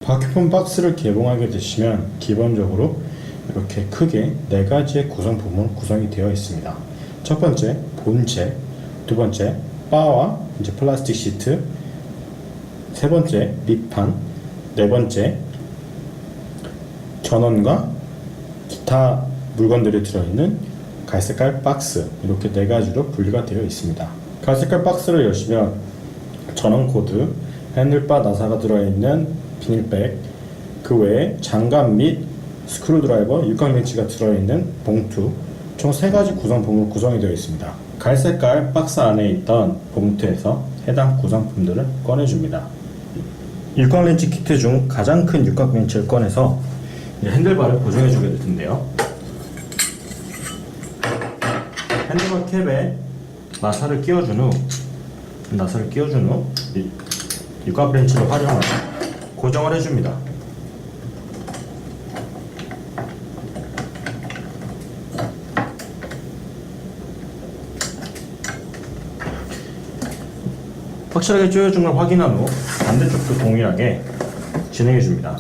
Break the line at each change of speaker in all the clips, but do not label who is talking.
바퀴폰 박스를 개봉하게 되시면 기본적으로 이렇게 크게 4가지의 구성품으로 구성이 되어 있습니다. 첫 번째 본체, 두 번째 바와 이제 플라스틱 시트, 세 번째 밑판, 네 번째 전원과 기타 물건들이 들어있는 갈색깔 박스, 이렇게 4가지로 분리가 되어 있습니다. 갈색깔 박스를 여시면 전원 코드, 핸들바 나사가 들어있는 비닐백, 그 외에 장갑 및 스크루드라이버, 육각 렌치가 들어있는 봉투, 총 3가지 구성품으로 구성이 되어 있습니다. 갈색깔 박스 안에 있던 봉투에서 해당 구성품들을 꺼내줍니다. 육각 렌치 키트 중 가장 큰 육각 렌치를 꺼내서 핸들바를 고정해주게 될 텐데요. 핸들바 캡에 나사를 끼워준 후 육각 렌치를 활용해서 고정을 해줍니다. 확실하게 조여준 걸 확인한 후 반대쪽도 동일하게 진행해줍니다.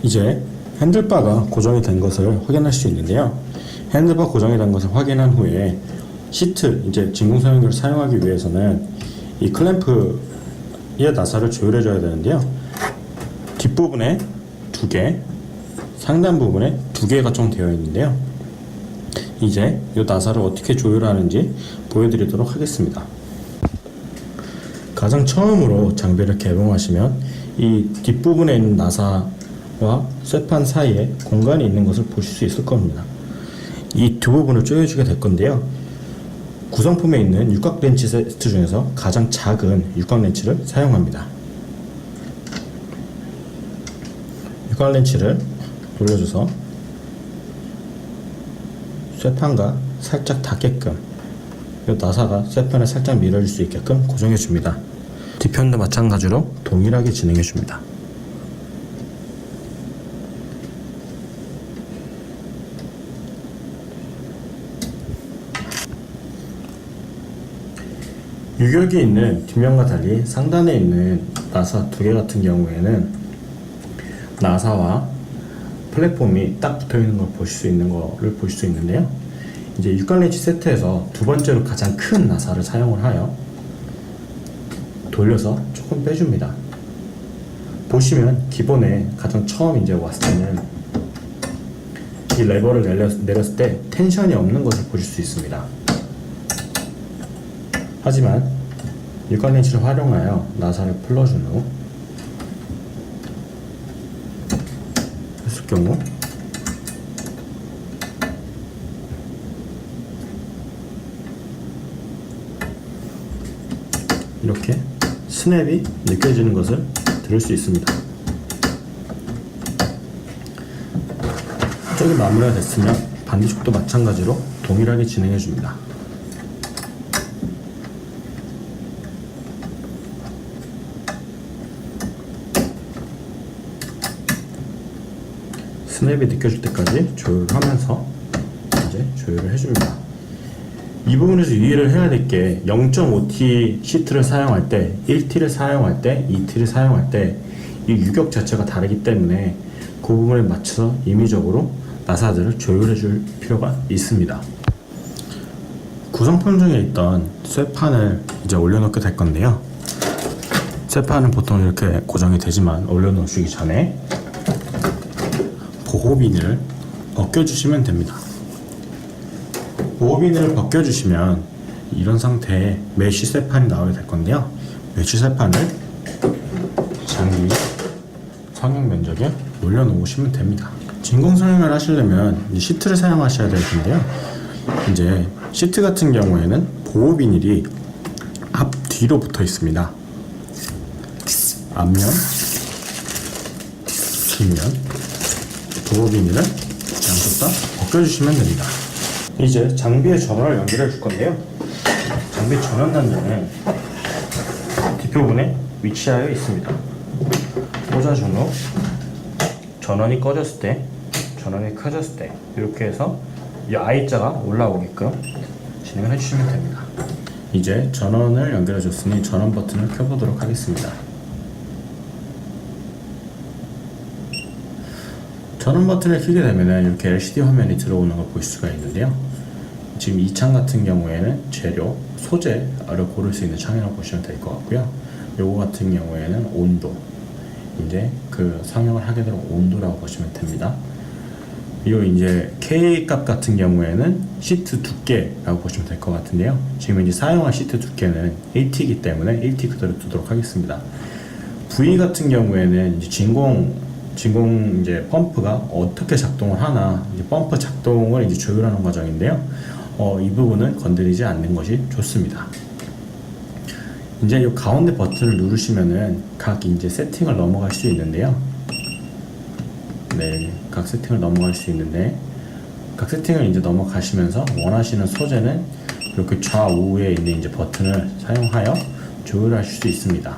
이제 핸들바가 고정이 된 것을 확인할 수 있는데요. 핸들바 고정이 된 것을 확인한 후에 시트, 이제 진공성형기를 사용하기 위해서는 이 클램프의 나사를 조율해 줘야 되는데요. 뒷부분에 2개, 상단 부분에 2개가 총 되어 있는데요. 이제 이 나사를 어떻게 조율하는지 보여드리도록 하겠습니다. 가장 처음으로 장비를 개봉하시면 이 뒷부분에 있는 나사와 쇠판 사이에 공간이 있는 것을 보실 수 있을 겁니다. 이 두 부분을 조여주게 될 건데요. 구성품에 있는 육각 렌치 세트 중에서 가장 작은 육각 렌치를 사용합니다. 육각 렌치를 돌려줘서 쇠판과 살짝 닿게끔, 이 나사가 쇠판에 살짝 밀어줄 수 있게끔 고정해줍니다. 뒤편도 마찬가지로 동일하게 진행해줍니다. 유격이 있는 뒷면과 달리 상단에 있는 나사 2개 같은 경우에는 나사와 플랫폼이 딱 붙어 있는 걸 보실 수 있는데요. 이제 육각 렌치 세트에서 두 번째로 가장 큰 나사를 사용을 하여 돌려서 조금 빼줍니다. 보시면 기본에 가장 처음 이제 왔을 때는 이 레버를 내렸을 때 텐션이 없는 것을 보실 수 있습니다. 하지만 육각 렌치를 활용하여 나사를 풀어준 후 했을 경우 이렇게 스냅이 느껴지는 것을 들을 수 있습니다. 이쪽이 마무리가 됐으면 반대쪽도 마찬가지로 동일하게 진행해 줍니다. 스냅이 느껴질 때까지 조율하면서 이제 조율을 해줍니다. 이 부분에서 유의를 해야 될 게 0.5T 시트를 사용할 때, 1T를 사용할 때, 2T를 사용할 때 이 유격 자체가 다르기 때문에 그 부분에 맞춰서 임의적으로 나사들을 조율해 줄 필요가 있습니다. 구성품 중에 있던 쇠판을 이제 올려놓게 될 건데요. 쇠판은 보통 이렇게 고정이 되지만 올려놓으시기 전에 보호비닐을 벗겨주시면 됩니다. 보호비닐을 벗겨주시면 이런 상태의 메쉬 쇠판이 나오게 될 건데요. 메쉬 쇠판을 장비 성형 면적에 올려놓으시면 됩니다. 진공 성형을 하시려면 이 시트를 사용하셔야 될 텐데요. 이제 시트 같은 경우에는 보호비닐이 앞뒤로 붙어 있습니다. 앞면, 뒷면 보호비닐을 양쪽 다 벗겨주시면 됩니다. 이제 장비의 전원을 연결해 줄 건데요. 장비 전원 단자는 부분에 위치하여 있습니다. 꽂아준 후 전원이 꺼졌을 때, 전원이 켜졌을 때 이렇게 해서 이 I자가 올라오게끔 진행을 해주시면 됩니다. 이제 전원을 연결해 줬으니 전원 버튼을 켜보도록 하겠습니다. 전원 버튼을 켜게 되면 이렇게 LCD 화면이 들어오는 걸 볼 수가 있는데요. 지금 이 창 같은 경우에는 재료, 소재를 고를 수 있는 창이라고 보시면 될 것 같고요. 요거 같은 경우에는 온도, 이제 그 상용을 하게 되면 온도라고 보시면 됩니다. 이 이제 K 값 같은 경우에는 시트 두께라고 보시면 될 것 같은데요. 지금 이제 사용한 시트 두께는 1T이기 때문에 1T 그대로 두도록 하겠습니다. V 같은 경우에는 이제 진공 이제 펌프가 어떻게 작동을 하나, 이제 펌프 작동을 이제 조율하는 과정인데요. 이 부분은 건드리지 않는 것이 좋습니다. 이제 이 가운데 버튼을 누르시면은 각 이제 세팅을 넘어갈 수 있는데요. 네, 각 세팅을 넘어갈 수 있는데, 각 세팅을 이제 넘어가시면서 원하시는 소재는 이렇게 좌우에 있는 이제 버튼을 사용하여 조율하실 수 있습니다.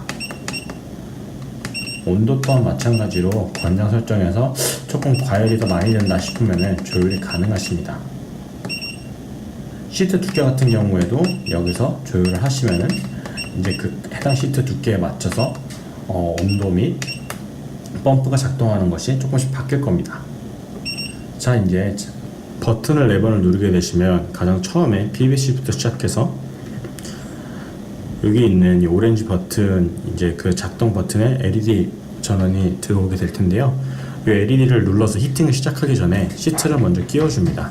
온도 또한 마찬가지로 권장 설정에서 조금 과열이 더 많이 된다 싶으면 조율이 가능하십니다. 시트 두께 같은 경우에도 여기서 조율을 하시면은 이제 그 해당 시트 두께에 맞춰서 온도 및 펌프가 작동하는 것이 조금씩 바뀔 겁니다. 자, 이제 버튼을 4번을 누르게 되시면 가장 처음에 PVC부터 시작해서 여기 있는 이 오렌지 버튼, 이제 그 작동 버튼에 LED 전원이 들어오게 될 텐데요. 이 LED를 눌러서 히팅을 시작하기 전에 시트를 먼저 끼워줍니다.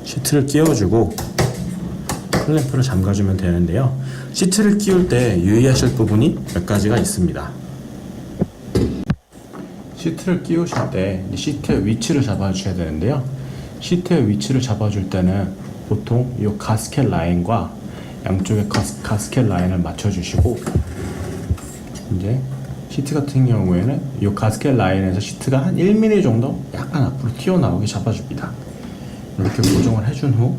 시트를 끼워주고 클램프를 잠가주면 되는데요. 시트를 끼울 때 유의하실 부분이 몇 가지가 있습니다. 시트를 끼우실 때 시트의 위치를 잡아주셔야 되는데요. 시트의 위치를 잡아줄 때는 보통 이 가스켓 라인과 양쪽의 가스켓 라인을 맞춰주시고, 이제 시트 같은 경우에는 이 가스켓 라인에서 시트가 한 1mm 정도 약간 앞으로 튀어나오게 잡아줍니다. 이렇게 고정을 해준 후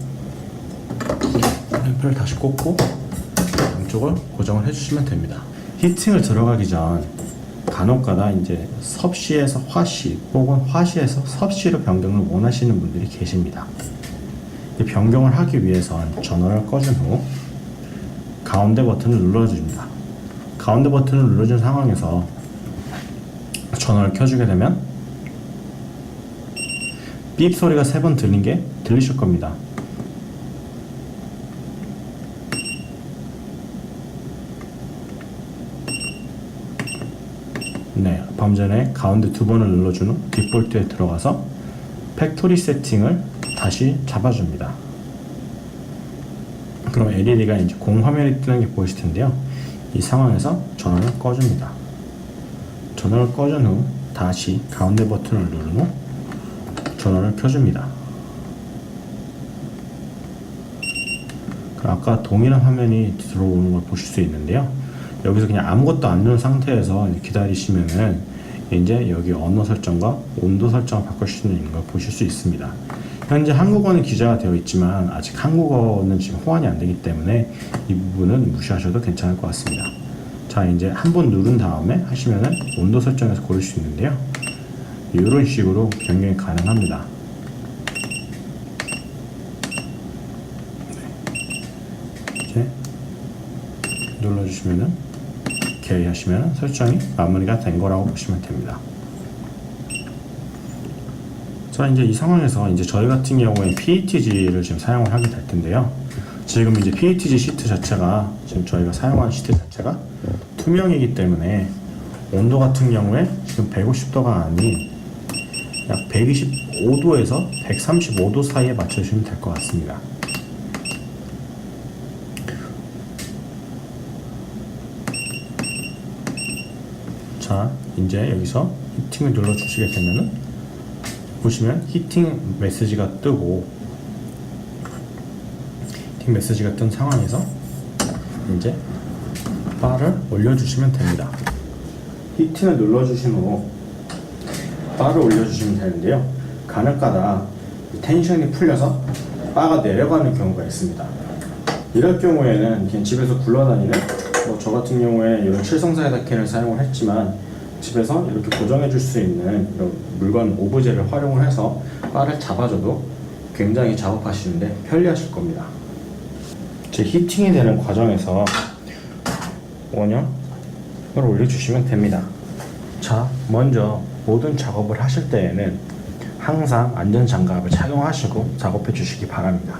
램프를 다시 꽂고 양쪽을 고정을 해주시면 됩니다. 히팅을 들어가기 전 간혹가다 이제 섭씨에서 화씨 혹은 화씨에서 섭씨로 변경을 원하시는 분들이 계십니다. 변경을 하기 위해선 전원을 꺼준 후 가운데 버튼을 눌러줍니다. 가운데 버튼을 눌러준 상황에서 전원을 켜주게 되면 삐 소리가 3번 들린 게 들리실 겁니다. 네, 방금 전에 가운데 2번을 눌러준 후 디폴트에 들어가서 팩토리 세팅을 다시 잡아줍니다. 그럼 LED가 이제 공화면이 뜨는 게 보이실 텐데요. 이 상황에서 전원을 꺼줍니다. 전원을 꺼준 후 다시 가운데 버튼을 누른 후 전원을 켜줍니다. 그럼 아까 동일한 화면이 들어오는 걸 보실 수 있는데요. 여기서 그냥 아무것도 안 누른 상태에서 기다리시면은 이제 여기 언어 설정과 온도 설정을 바꿀 수 있는 걸 보실 수 있습니다. 현재 한국어는 기재가 되어 있지만 아직 한국어는 지금 호환이 안 되기 때문에 이 부분은 무시하셔도 괜찮을 것 같습니다. 자, 이제 한번 누른 다음에 하시면은 온도 설정에서 고를 수 있는데요. 이런 식으로 변경이 가능합니다. 이제 눌러주시면은 오케이 하시면 설정이 마무리가 된 거라고 보시면 됩니다. 자, 이제 이 상황에서 이제 저희 같은 경우에 PETG를 지금 사용을 하게 될 텐데요. 지금 이제 PETG 시트 자체가 지금 저희가 사용한 시트 자체가 투명이기 때문에 온도 같은 경우에 지금 150도가 아닌 약 125도에서 135도 사이에 맞춰주시면 될 것 같습니다. 자, 이제 여기서 히팅을 눌러주시게 되면은 보시면 히팅 메시지가 뜨고, 히팅 메시지가 뜬 상황에서 이제 바를 올려주시면 됩니다. 히팅을 눌러주신 후 바를 올려주시면 되는데요. 간혹가다 텐션이 풀려서 바가 내려가는 경우가 있습니다. 이럴 경우에는 그냥 집에서 굴러다니는 저 같은 경우에 이런 칠성사이다캔을 사용을 했지만 집에서 이렇게 고정해 줄 수 있는 이런 물건 오브제를 활용을 해서 바를 잡아줘도 굉장히 작업하시는데 편리하실 겁니다. 이제 히팅이 되는 과정에서 원형을 올려주시면 됩니다. 자, 먼저 모든 작업을 하실 때에는 항상 안전장갑을 착용하시고 작업해 주시기 바랍니다.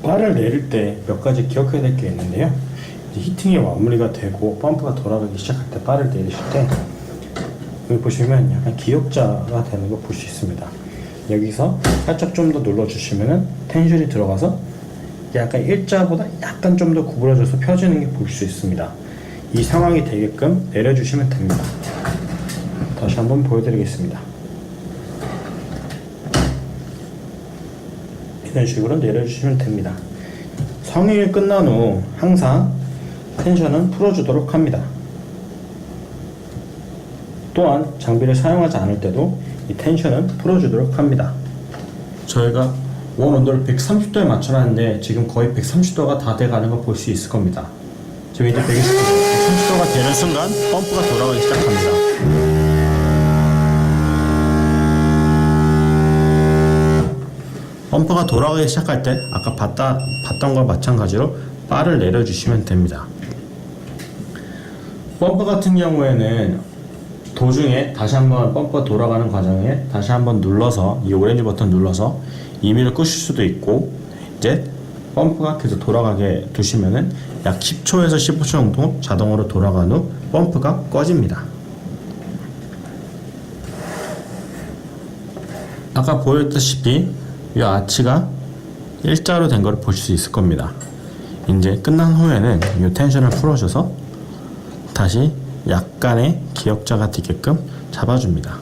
바를 내릴 때 몇 가지 기억해야 될 게 있는데요. 히팅이 마무리가 되고 펌프가 돌아가기 시작할 때 바를 내리실 때 여기 보시면 약간 기역자가 되는 거 볼 수 있습니다. 여기서 살짝 좀 더 눌러주시면은 텐션이 들어가서 약간 일자보다 약간 좀 더 구부러져서 펴지는 게 볼 수 있습니다. 이 상황이 되게끔 내려주시면 됩니다. 다시 한번 보여드리겠습니다. 이런 식으로 내려주시면 됩니다. 성형이 끝난 후 항상 텐션은 풀어주도록 합니다. 또한 장비를 사용하지 않을 때도 이 텐션은 풀어주도록 합니다. 저희가 원 온도를 130도에 맞춰놨는데 지금 거의 130도가 다 돼가는 걸 볼 수 있을 겁니다. 지금 이제 130도가 되는 순간 펌프가 돌아가기 시작합니다. 펌프가 돌아가기 시작할 때 아까 봤던 걸 마찬가지로 바를 내려주시면 됩니다. 펌프 같은 경우에는 도중에 다시 한번 펌프가 돌아가는 과정에 다시 한번 눌러서 이 오렌지 버튼 눌러서 임의로 끄실 수도 있고 이제 펌프가 계속 돌아가게 두시면은 약 10초에서 15초 정도 자동으로 돌아간 후 펌프가 꺼집니다. 아까 보였다시피 이 아치가 일자로 된 걸 볼 수 있을 겁니다. 이제 끝난 후에는 이 텐션을 풀어줘서 다시 약간의 기역자가 되게끔 잡아줍니다.